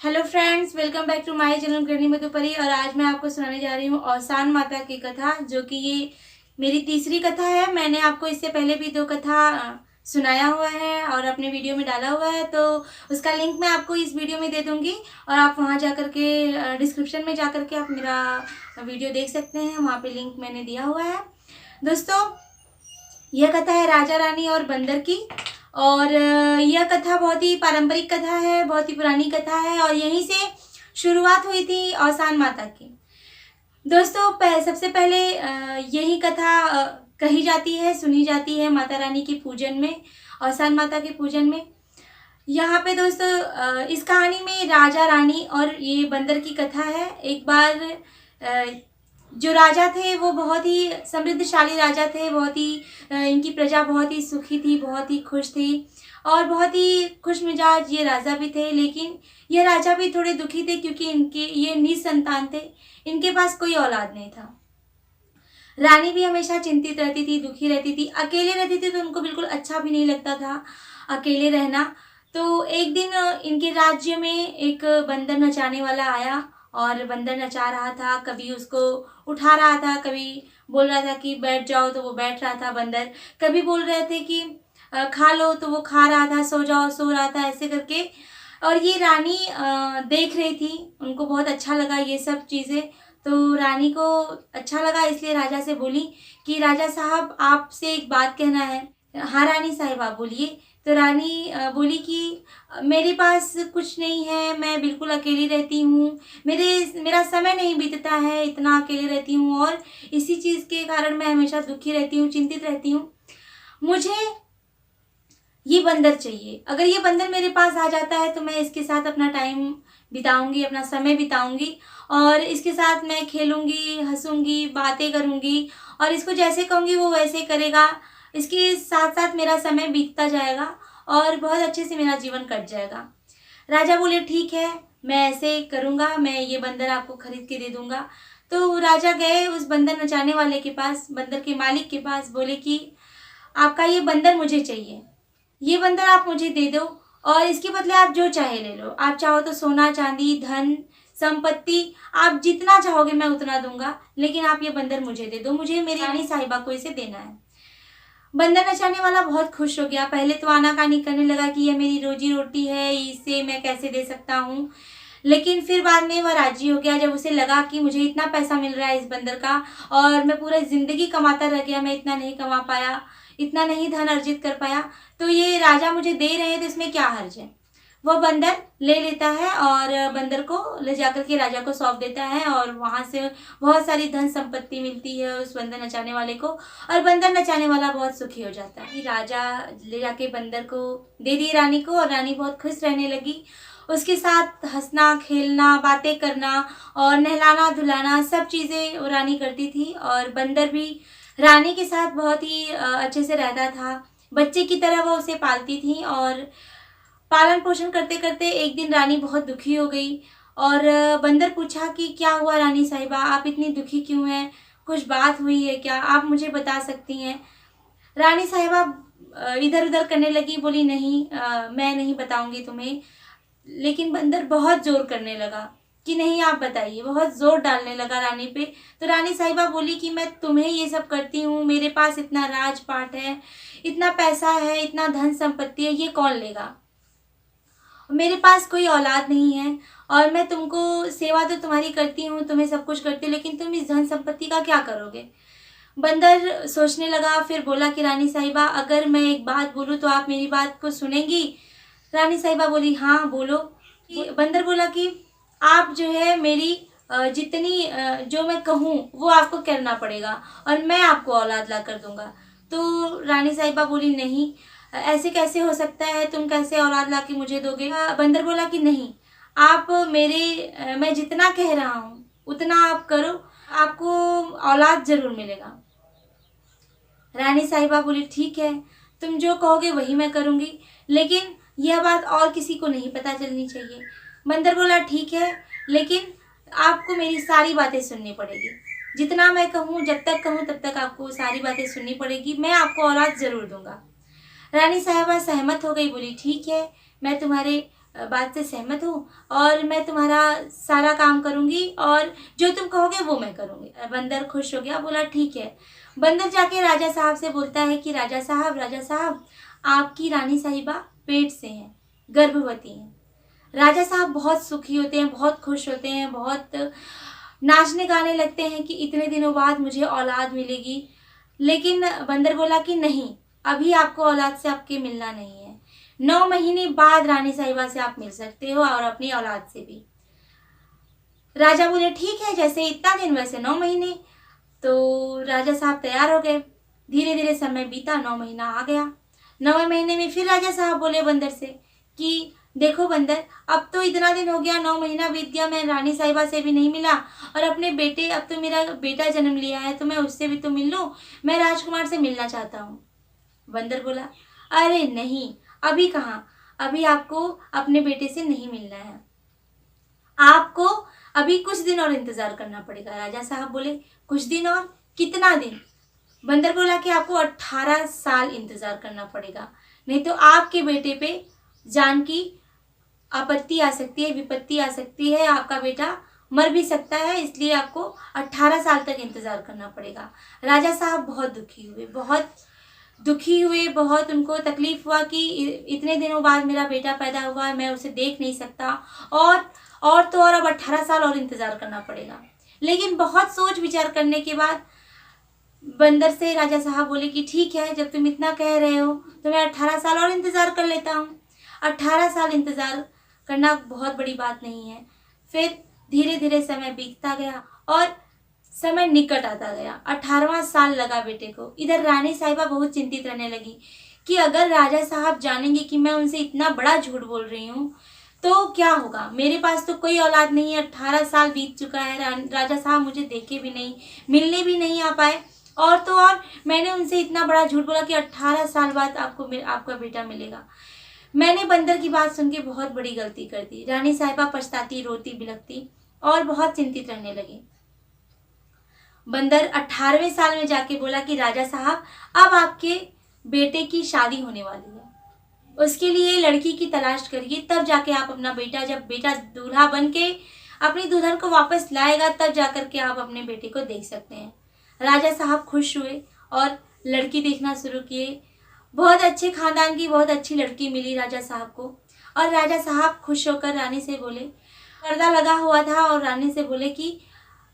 Hello friends, welcome back to my channel Grihini Madhupari. और आज मैं आपको सुनाने जा रही हूँ औसान माता की कथा, जो कि ये मेरी तीसरी कथा है। मैंने आपको इससे पहले भी दो कथा सुनाया हुआ है और अपने वीडियो में डाला हुआ है, तो उसका लिंक मैं आपको इस वीडियो में दे दूँगी और आप वहाँ जा कर के डिस्क्रिप्शन में जा कर के आप मेरा वीडियो देख सकते हैं। वहाँ पे लिंक मैंने दिया हुआ है। दोस्तों, यह कथा है राजा रानी और बंदर की। और यह कथा बहुत ही पारंपरिक कथा है, बहुत ही पुरानी कथा है और यहीं से शुरुआत हुई थी औसान माता की। दोस्तों, सबसे पहले यही कथा कही जाती है, सुनी जाती है माता रानी के पूजन में, औसान माता के पूजन में। यहाँ पे दोस्तों इस कहानी में राजा रानी और ये बंदर की कथा है। एक बार अ, जो राजा थे वो बहुत ही समृद्धशाली राजा थे, बहुत ही इनकी प्रजा बहुत ही सुखी थी, बहुत ही खुश थी और बहुत ही खुश मिजाज ये राजा भी थे। लेकिन ये राजा भी थोड़े दुखी थे क्योंकि इनके ये निसंतान थे, इनके पास कोई औलाद नहीं था। रानी भी हमेशा चिंतित रहती थी, दुखी रहती थी, अकेले रहती थी, तो उनको बिल्कुल अच्छा भी नहीं लगता था अकेले रहना। तो एक दिन इनके राज्य में एक बंदर नचाने वाला आया और बंदर नचा रहा था, कभी उसको उठा रहा था, कभी बोल रहा था कि बैठ जाओ तो वो बैठ रहा था बंदर, कभी बोल रहे थे कि खा लो तो वो खा रहा था, सो जाओ सो रहा था, ऐसे करके। और ये रानी देख रही थी, उनको बहुत अच्छा लगा ये सब चीज़ें। तो रानी को अच्छा लगा, इसलिए राजा से बोली कि राजा साहब, आपसे एक बात कहना है। हाँ रानी साहिबा, बोलिए। तो रानी बोली कि मेरे पास कुछ नहीं है, मैं बिल्कुल अकेली रहती हूँ, मेरा समय नहीं बीतता है, इतना अकेले रहती हूँ और इसी चीज़ के कारण मैं हमेशा दुखी रहती हूँ, चिंतित रहती हूँ। मुझे ये बंदर चाहिए। अगर ये बंदर मेरे पास आ जाता है तो मैं इसके साथ अपना टाइम बिताऊंगी, अपना समय बिताऊंगी और इसके साथ मैं खेलूंगी, हंसूंगी, बातें करूंगी और इसको जैसे कहूंगी वो वैसे करेगा। इसके साथ साथ मेरा समय बीतता जाएगा और बहुत अच्छे से मेरा जीवन कट जाएगा। राजा बोले ठीक है, मैं ऐसे करूंगा, मैं ये बंदर आपको खरीद के दे दूंगा। तो राजा गए उस बंदर नचाने वाले के पास, बंदर के मालिक के पास, बोले कि आपका ये बंदर मुझे चाहिए, ये बंदर आप मुझे दे दो और इसके बदले आप जो चाहे ले लो। आप चाहो तो सोना चांदी धन संपत्ति, आप जितना चाहोगे मैं उतना दूंगा, लेकिन आप ये बंदर मुझे दे दो, मुझे मेरी रानी साहिबा को इसे देना है। बंदर नचाने वाला बहुत खुश हो गया। पहले तो आनाकानी करने लगा कि ये मेरी रोजी रोटी है, इसे मैं कैसे दे सकता हूँ। लेकिन फिर बाद में वह राजी हो गया, जब उसे लगा कि मुझे इतना पैसा मिल रहा है इस बंदर का और मैं पूरा जिंदगी कमाता रह गया, मैं इतना नहीं कमा पाया, इतना नहीं धन अर्जित कर पाया, तो ये राजा मुझे दे रहे हैं तो इसमें क्या हर्ज है। वह बंदर ले लेता है और बंदर को ले जाकर के राजा को सौंप देता है और वहां से बहुत सारी धन संपत्ति मिलती है उस बंदर नचाने वाले को और बंदर नचाने वाला बहुत सुखी हो जाता है। राजा ले जाके बंदर को दे दी रानी को और रानी बहुत खुश रहने लगी। उसके साथ हंसना खेलना बातें करना और नहलाना धुलाना सब चीज़ें वो रानी करती थी और बंदर भी रानी के साथ बहुत ही अच्छे से रहता था। बच्चे की तरह वो उसे पालती थी और पालन पोषण करते करते एक दिन रानी बहुत दुखी हो गई और बंदर पूछा कि क्या हुआ रानी साहिबा, आप इतनी दुखी क्यों हैं, कुछ बात हुई है क्या, आप मुझे बता सकती हैं। रानी साहिबा इधर उधर करने लगी, बोली नहीं, मैं नहीं बताऊंगी तुम्हें। लेकिन बंदर बहुत जोर करने लगा कि नहीं आप बताइए, बहुत जोर डालने लगा रानी पे। तो रानी साहिबा बोली कि मैं तुम्हें ये सब करती हूँ, मेरे पास इतना राजपाट है, इतना पैसा है, इतना धन संपत्ति है, ये कौन लेगा। मेरे पास कोई औलाद नहीं है और मैं तुमको सेवा तो तुम्हारी करती हूँ, तुम्हें सब कुछ करती हूँ, लेकिन तुम इस धन संपत्ति का क्या करोगे। बंदर सोचने लगा, फिर बोला कि रानी साहिबा, अगर मैं एक बात बोलूँ तो आप मेरी बात को सुनेंगी। रानी साहिबा बोली हाँ बोलो। बंदर बोला कि आप जो है मेरी जितनी जो मैं कहूँ वो आपको करना पड़ेगा और मैं आपको औलाद ला कर दूंगा। तो रानी साहिबा बोली नहीं, ऐसे कैसे हो सकता है, तुम कैसे औलाद ला के मुझे दोगे। बंदर बोला कि नहीं, आप मैं जितना कह रहा हूँ उतना आप करो, आपको औलाद जरूर मिलेगा। रानी साहिबा बोली ठीक है, तुम जो कहोगे वही मैं करूँगी, लेकिन यह बात और किसी को नहीं पता चलनी चाहिए। बंदर बोला ठीक है, लेकिन आपको मेरी सारी बातें सुननी पड़ेगी, जितना मैं कहूँ जब तक कहूँ तब तक आपको सारी बातें सुननी पड़ेगी, मैं आपको औलाद ज़रूर दूंगा। रानी साहिबा सहमत हो गई, बोली ठीक है, मैं तुम्हारे बात से सहमत हूँ और मैं तुम्हारा सारा काम करूँगी और जो तुम कहोगे वो मैं करूँगी। बंदर खुश हो गया, बोला ठीक है। बंदर जाके राजा साहब से बोलता है कि राजा साहब आपकी रानी साहिबा पेट से हैं, गर्भवती हैं। राजा साहब बहुत सुखी होते हैं, बहुत खुश होते हैं, बहुत नाचने गाने लगते हैं कि इतने दिनों बाद मुझे औलाद मिलेगी। लेकिन बंदर बोला कि नहीं, अभी आपको औलाद से आपके मिलना नहीं है। 9 महीने बाद रानी साहिबा से आप मिल सकते हो और अपनी औलाद से भी। राजा बोले ठीक है, जैसे इतना दिन वैसे 9 महीने। तो राजा साहब तैयार हो गए। धीरे धीरे समय बीता, 9 महीना आ गया। 9वें महीने में फिर राजा साहब बोले बंदर से कि देखो बंदर, अब तो इतना दिन हो गया, 9 महीना बीत गया, मैं रानी साहिबा से भी नहीं मिला और अपने बेटे, अब तो मेरा बेटा जन्म लिया है तो मैं उससे भी तो मिल लूं, मैं राजकुमार से मिलना चाहता हूँ। बंदर बोला अरे नहीं, अभी कहाँ, अभी आपको अपने बेटे से नहीं मिलना है, आपको अभी कुछ दिन और इंतजार करना पड़ेगा। राजा साहब बोले कुछ दिन और, कितना दिन? बंदर बोला कि आपको 18 साल इंतजार करना पड़ेगा, नहीं तो आपके बेटे पे जान की आपत्ति आ सकती है, विपत्ति आ सकती है, आपका बेटा मर भी सकता है, इसलिए आपको 18 साल तक इंतजार करना पड़ेगा। राजा साहब बहुत दुखी हुए, बहुत उनको तकलीफ हुआ कि इतने दिनों बाद मेरा बेटा पैदा हुआ है, मैं उसे देख नहीं सकता और तो और अब 18 साल और इंतजार करना पड़ेगा। लेकिन बहुत सोच विचार करने के बाद बंदर से राजा साहब बोले कि ठीक है, जब तुम इतना कह रहे हो तो मैं 18 साल और इंतजार कर लेता हूँ। 18 साल इंतजार करना बहुत बड़ी बात नहीं है। फिर धीरे धीरे समय बीतता गया और समय निकट आता गया। 18वां साल लगा बेटे को। इधर रानी साहिबा बहुत चिंतित रहने लगी कि अगर राजा साहब जानेंगे कि मैं उनसे इतना बड़ा झूठ बोल रही हूँ तो क्या होगा, मेरे पास तो कोई औलाद नहीं है, 18 साल बीत चुका है, राजा साहब मुझे देखे भी नहीं, मिलने भी नहीं आ पाए, और तो और मैंने उनसे इतना बड़ा झूठ बोला कि 18 साल बाद आपका बेटा मिलेगा। मैंने बंदर की बात सुन के बहुत बड़ी गलती कर दी। रानी साहिबा पछताती, रोती बिलखती और बहुत चिंतित रहने लगी। बंदर 18वें साल में जाके बोला कि राजा साहब, अब आपके बेटे की शादी होने वाली है, उसके लिए लड़की की तलाश करिए, तब जाके आप अपना बेटा, जब बेटा दूल्हा बन के अपनी दुल्हन को वापस लाएगा तब जाकर के आप अपने बेटे को देख सकते हैं। राजा साहब खुश हुए और लड़की देखना शुरू किए। बहुत अच्छे खानदान की बहुत अच्छी लड़की मिली राजा साहब को और राजा साहब खुश होकर रानी से बोले, पर्दा लगा हुआ था और रानी से बोले कि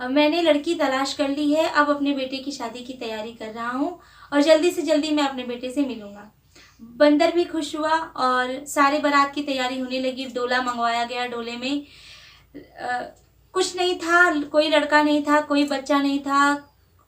मैंने लड़की तलाश कर ली है, अब अपने बेटे की शादी की तैयारी कर रहा हूँ और जल्दी से जल्दी मैं अपने बेटे से मिलूंगा। बंदर भी खुश हुआ और सारे बारात की तैयारी होने लगी। डोला मंगवाया गया। डोले में कुछ नहीं था, कोई लड़का नहीं था, कोई बच्चा नहीं था,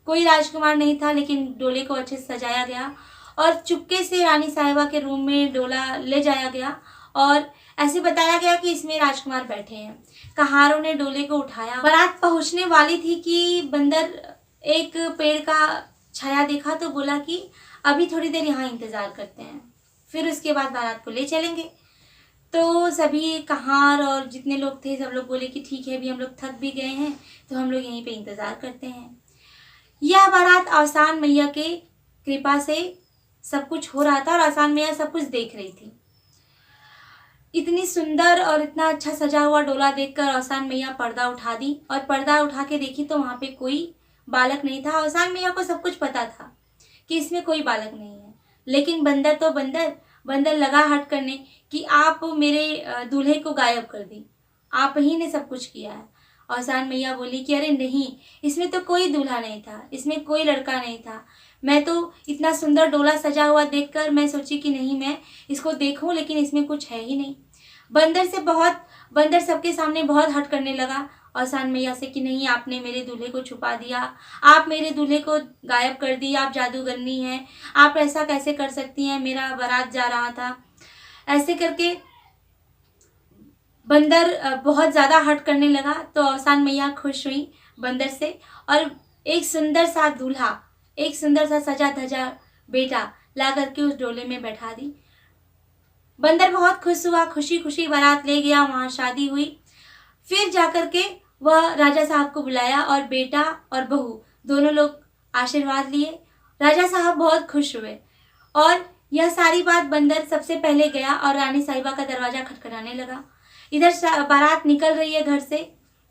कोई राजकुमार नहीं था, लेकिन डोले को अच्छे से सजाया गया और चुपके से रानी साहिबा के रूम में डोला ले जाया गया और ऐसे बताया गया कि इसमें राजकुमार बैठे हैं। कहारों ने डोले को उठाया। बारात पहुंचने वाली थी कि बंदर एक पेड़ का छाया देखा तो बोला कि अभी थोड़ी देर यहाँ इंतजार करते हैं, फिर उसके बाद बारात को ले चलेंगे। तो सभी कहार और जितने लोग थे सब लोग बोले कि ठीक है, अभी हम लोग थक भी गए हैं तो हम लोग यहीं पे इंतजार करते हैं। यह बारात आसान मैया के कृपा से सब कुछ हो रहा था और आसान मैया सब कुछ देख रही थी। इतनी सुंदर और इतना अच्छा सजा हुआ डोला देखकर आसान मैया पर्दा उठा दी और पर्दा उठा के देखी तो वहां पे कोई बालक नहीं था। आसान मैया को सब कुछ पता था कि इसमें कोई बालक नहीं है, लेकिन बंदर तो बंदर लगा हट करने कि आप मेरे दूल्हे को गायब कर दी, आप ही ने सब कुछ किया है। आसान मैया बोली कि अरे नहीं, इसमें तो कोई दूल्हा नहीं था, इसमें कोई लड़का नहीं था, मैं तो इतना सुंदर डोला सजा हुआ देखकर मैं सोची कि नहीं, मैं इसको देखूं, लेकिन इसमें कुछ है ही नहीं। बंदर सबके सामने बहुत हट करने लगा आसान मैया से कि नहीं, आपने मेरे दूल्हे को छुपा दिया, आप मेरे दूल्हे को गायब कर दी, आप जादूगरनी हैं, आप ऐसा कैसे कर सकती हैं, मेरा बारात जा रहा था। ऐसे करके बंदर बहुत ज़्यादा हट करने लगा। तो आसान मैया खुश हुई बंदर से और एक सुंदर सा दूल्हा, एक सुंदर सा सजा धजा बेटा ला करके उस डोले में बैठा दी। बंदर बहुत खुश हुआ, खुशी खुशी बारात ले गया, वहाँ शादी हुई। फिर जाकर के वह राजा साहब को बुलाया और बेटा और बहू दोनों लोग आशीर्वाद लिए। राजा साहब बहुत खुश हुए और यह सारी बात बंदर सबसे पहले गया और रानी साहिबा का दरवाज़ा खटखटाने लगा। इधर बारात निकल रही है घर से,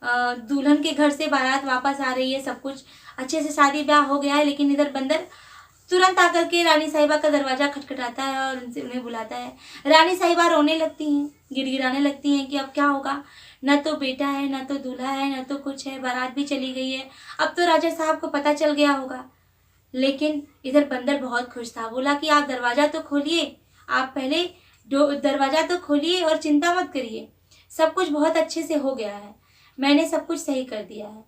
दुल्हन के घर से बारात वापस आ रही है, सब कुछ अच्छे से शादी ब्याह हो गया है। लेकिन इधर बंदर तुरंत आकर के रानी साहिबा का दरवाज़ा खटखटाता है और उन्हें बुलाता है। रानी साहिबा रोने लगती हैं, गिड़गिड़ाने लगती हैं कि अब क्या होगा, न तो बेटा है, न तो दूल्हा है, न तो कुछ है, बारात भी चली गई है, अब तो राजा साहब को पता चल गया होगा। लेकिन इधर बंदर बहुत खुश था, बोला कि आप दरवाज़ा तो खोलिए, आप पहले दरवाज़ा तो खोलिए और चिंता मत करिए, सब कुछ बहुत अच्छे से हो गया है, मैंने सब कुछ सही कर दिया है।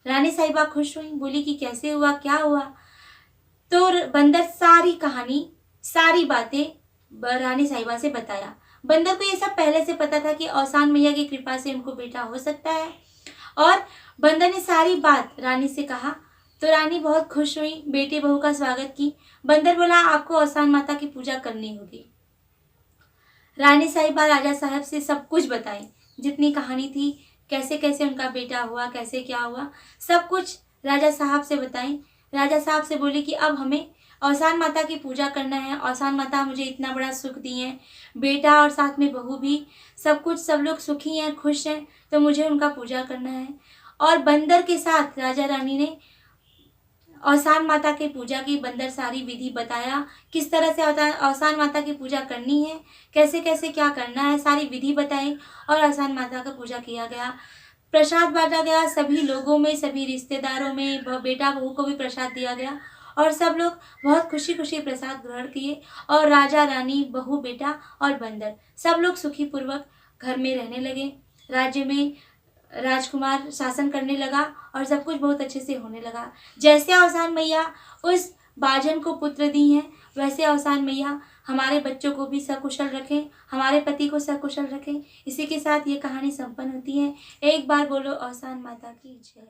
रानी साहिबा खुश हुई, बोली कि कैसे हुआ, क्या हुआ। तो बंदर सारी कहानी, सारी बातें रानी साहिबा से बताया। बंदर को ये सब पहले से पता था कि औसान मैया की कृपा से उनको बेटा हो सकता है। और बंदर ने सारी बात रानी से कहा तो रानी बहुत खुश हुई, बेटे बहू का स्वागत की। बंदर बोला आपको औसान माता की पूजा करनी होगी। रानी साहिबा राजा साहब से सब कुछ बताई, जितनी कहानी थी, कैसे कैसे उनका बेटा हुआ, कैसे क्या हुआ, सब कुछ राजा साहब से बताई। राजा साहब से बोली कि अब हमें औसान माता की पूजा करना है। औसान माता मुझे इतना बड़ा सुख दी है, बेटा और साथ में बहू भी, सब कुछ, सब लोग सुखी हैं, खुश हैं, तो मुझे उनका पूजा करना है। और बंदर के साथ राजा रानी ने औसान माता की पूजा की, बंदर सारी विधि बताया, किस तरह से औसान माता की पूजा करनी है, कैसे कैसे क्या करना है, सारी विधि बताई और औसान माता का पूजा किया गया। प्रसाद बांटा गया सभी लोगों में, सभी रिश्तेदारों में, बेटा बहू को भी प्रसाद दिया गया और सब लोग बहुत खुशी खुशी प्रसाद ग्रहण किए। और राजा रानी, बहू, बेटा और बंदर सब लोग सुखी पूर्वक घर में रहने लगे। राज्य में राजकुमार शासन करने लगा और सब कुछ बहुत अच्छे से होने लगा। जैसे औसान मैया उस बाजन को पुत्र दी हैं, वैसे औसान मैया हमारे बच्चों को भी सकुशल रखें, हमारे पति को सकुशल रखें। इसी के साथ ये कहानी संपन्न होती है। एक बार बोलो औसान माता की जय।